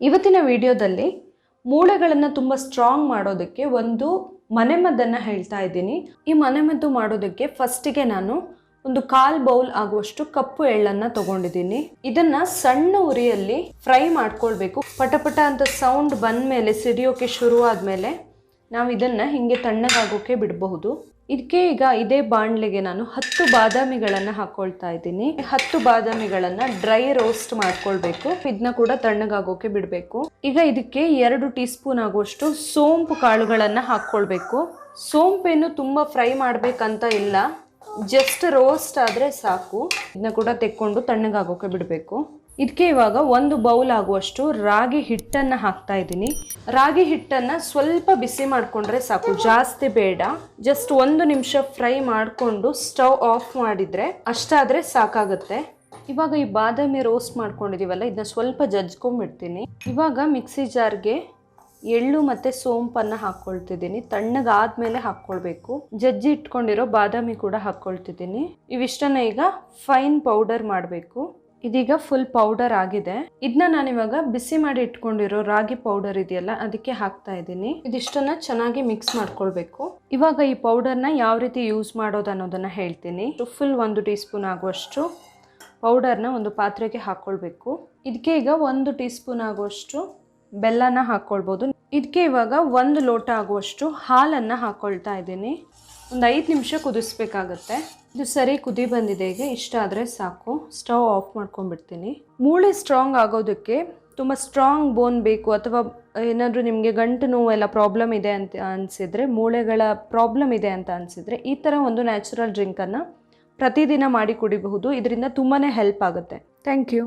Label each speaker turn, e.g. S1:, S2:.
S1: ಇವತ್ತಿನ ವಿಡಿಯೋದಲ್ಲಿ ಮೂಳೆಗಳನ್ನು ತುಂಬ ಸ್ಟ್ರಾಂಗ್ ಮಾಡೋದಕ್ಕೆ ಒಂದು ಮನೆಮದ್ದನ್ನು ಹೇಳ್ತಾ ಇದ್ದೀನಿ. ಈ ಮನೆಮದ್ದು ಮಾಡೋದಕ್ಕೆ ಫಸ್ಟಿಗೆ ನಾನು ಒಂದು 1/4 ಬೌಲ್ ಆಗುವಷ್ಟು ಕಪ್ಪು ಎಳ್ಳನ್ನು ತಗೊಂಡಿದ್ದೀನಿ. ಇದನ್ನ ಸಣ್ಣ ಉರಿಯಲ್ಲಿ ಫ್ರೈ ಮಾಡ್ಕೊಳ್ಬೇಕು. ಪಟಪಟ ಅಂತ ಸೌಂಡ್ ಬಂದ ಮೇಲೆ ಸಿಡಿಯೋಕೆ ಶುರು ಆದ್ಮೇಲೆ ನಾವು ಇದನ್ನ ಹಿಂಗೆ ತಣ್ಣಗಾಗೋಕೆ ಬಿಡಬಹುದು. ಇದಕ್ಕೆ ಈಗ ಇದೇ ಬಾಣಲೆಗೆ ನಾನು 10 ಬಾದಾಮಿಗಳನ್ನು ಹಾಕೊಳ್ತಾ ಇದ್ದೀನಿ. 10 ಬಾದಾಮಿಗಳನ್ನ ಡ್ರೈ ರೋಸ್ಟ್ ಮಾಡ್ಕೊಳ್ಬೇಕು. ಇದನ್ನ ಕೂಡ ತಣ್ಣಗಾಗೋಕೆ ಬಿಡಬೇಕು. ಈಗ ಇದಕ್ಕೆ 2 ಟೀ ಸ್ಪೂನ್ ಆಗುವಷ್ಟು ಸೋಂಪು ಕಾಳುಗಳನ್ನ ಹಾಕೊಳ್ಬೇಕು. ಸೋಂಪೇನು ತುಂಬಾ ಫ್ರೈ ಮಾಡ್ಬೇಕಂತ ಇಲ್ಲ, ಜಸ್ಟ್ ರೋಸ್ಟ್ ಆದ್ರೆ ಸಾಕು. ಇದನ್ನ ಕೂಡ ತೆಕ್ಕೊಂಡು ತಣ್ಣಗಾಗೋಕೆ ಬಿಡಬೇಕು. ಇದಕ್ಕೆ ಇವಾಗ 1 ಬೌಲ್ ಆಗುವಷ್ಟು ರಾಗಿ ಹಿಟ್ಟನ್ನ ಹಾಕ್ತಾ ಇದ್ದೀನಿ. ರಾಗಿ ಹಿಟ್ಟನ್ನ ಸ್ವಲ್ಪ ಬಿಸಿ ಮಾಡ್ಕೊಂಡ್ರೆ ಸಾಕು, ಜಾಸ್ತಿ ಬೇಡ. ಜಸ್ಟ್ 1 ನಿಮಿಷ ಫ್ರೈ ಮಾಡಿಕೊಂಡು ಸ್ಟವ್ ಆಫ್ ಮಾಡಿದ್ರೆ ಅಷ್ಟಾದ್ರೆ ಸಾಕಾಗುತ್ತೆ. ಇವಾಗ ಈ ಬಾದಾಮಿ ರೋಸ್ಟ್ ಮಾಡ್ಕೊಂಡಿದೀವಲ್ಲ, ಇದನ್ನ ಸ್ವಲ್ಪ ಜಜ್ಕೊಂಡ್ಬಿಡ್ತೀನಿ. ಇವಾಗ ಮಿಕ್ಸಿ ಜಾರ್ಗೆ ಎಳ್ಳು ಮತ್ತೆ ಸೋಂಪನ್ನ ಹಾಕೊಳ್ತಿದ್ದೀನಿ. ತಣ್ಣಗಾದ್ಮೇಲೆ ಹಾಕೊಳ್ಬೇಕು. ಜಜ್ಜಿ ಇಟ್ಕೊಂಡಿರೋ ಬಾದಾಮಿ ಕೂಡ ಹಾಕೊಳ್ತಿದ್ದೀನಿ. ಇವಿಷ್ಟನ್ನ ಈಗ ಫೈನ್ ಪೌಡರ್ ಮಾಡಬೇಕು. ಇದೀಗ ಫುಲ್ ಪೌಡರ್ ಆಗಿದೆ. ಇದನ್ನ ನಾನಿವಾಗ ಬಿಸಿ ಮಾಡಿ ಇಟ್ಕೊಂಡಿರೋ ರಾಗಿ ಪೌಡರ್ ಇದೆಯಲ್ಲ, ಅದಕ್ಕೆ ಹಾಕ್ತಾ ಇದ್ದೀನಿ. ಇದಿಷ್ಟನ್ನ ಚೆನ್ನಾಗಿ ಮಿಕ್ಸ್ ಮಾಡ್ಕೊಳ್ಬೇಕು. ಇವಾಗ ಈ ಪೌಡರ್ನ ಯಾವ ರೀತಿ ಯೂಸ್ ಮಾಡೋದು ಅನ್ನೋದನ್ನ ಹೇಳ್ತೀನಿ. ಫುಲ್ 1 ಟೀ ಸ್ಪೂನ್ ಆಗುವಷ್ಟು ಪೌಡರ್ನ ಒಂದು ಪಾತ್ರೆಗೆ ಹಾಕೊಳ್ಬೇಕು. ಇದಕ್ಕೆ ಈಗ 1 ಟೀ ಸ್ಪೂನ್ ಆಗುವಷ್ಟು ಬೆಲ್ಲನ ಹಾಕೊಳ್ಬೋದು. ಇದಕ್ಕೆ ಇವಾಗ 1 ಲೋಟ ಆಗುವಷ್ಟು ಹಾಲನ್ನ ಹಾಕೊಳ್ತಾ ಇದ್ದೀನಿ. ಒಂದು 5 ನಿಮಿಷ ಕುದಿಸ್ಬೇಕಾಗತ್ತೆ. ಇದು ಸರಿ ಕುದಿ ಬಂದಿದೆ. ಈಗ ಇಷ್ಟ ಆದರೆ ಸಾಕು. ಸ್ಟವ್ ಆಫ್ ಮಾಡ್ಕೊಂಡ್ಬಿಡ್ತೀನಿ. ಮೂಳೆ ಸ್ಟ್ರಾಂಗ್ ಆಗೋದಕ್ಕೆ ತುಂಬ ಸ್ಟ್ರಾಂಗ್ ಬೋನ್ ಬೇಕು, ಅಥವಾ ಏನಾದರೂ ನಿಮಗೆ ಗಂಟು ನೋವು ಎಲ್ಲ ಪ್ರಾಬ್ಲಮ್ ಇದೆ ಅಂತ ಅನಿಸಿದರೆ, ಮೂಳೆಗಳ ಪ್ರಾಬ್ಲಮ್ ಇದೆ ಅಂತ ಅನಿಸಿದರೆ, ಈ ಥರ ಒಂದು ನ್ಯಾಚುರಲ್ ಡ್ರಿಂಕನ್ನು ಪ್ರತಿದಿನ ಮಾಡಿ ಕುಡಿಬಹುದು. ಇದರಿಂದ ತುಂಬಾ ಹೆಲ್ಪ್ ಆಗುತ್ತೆ. Thank you.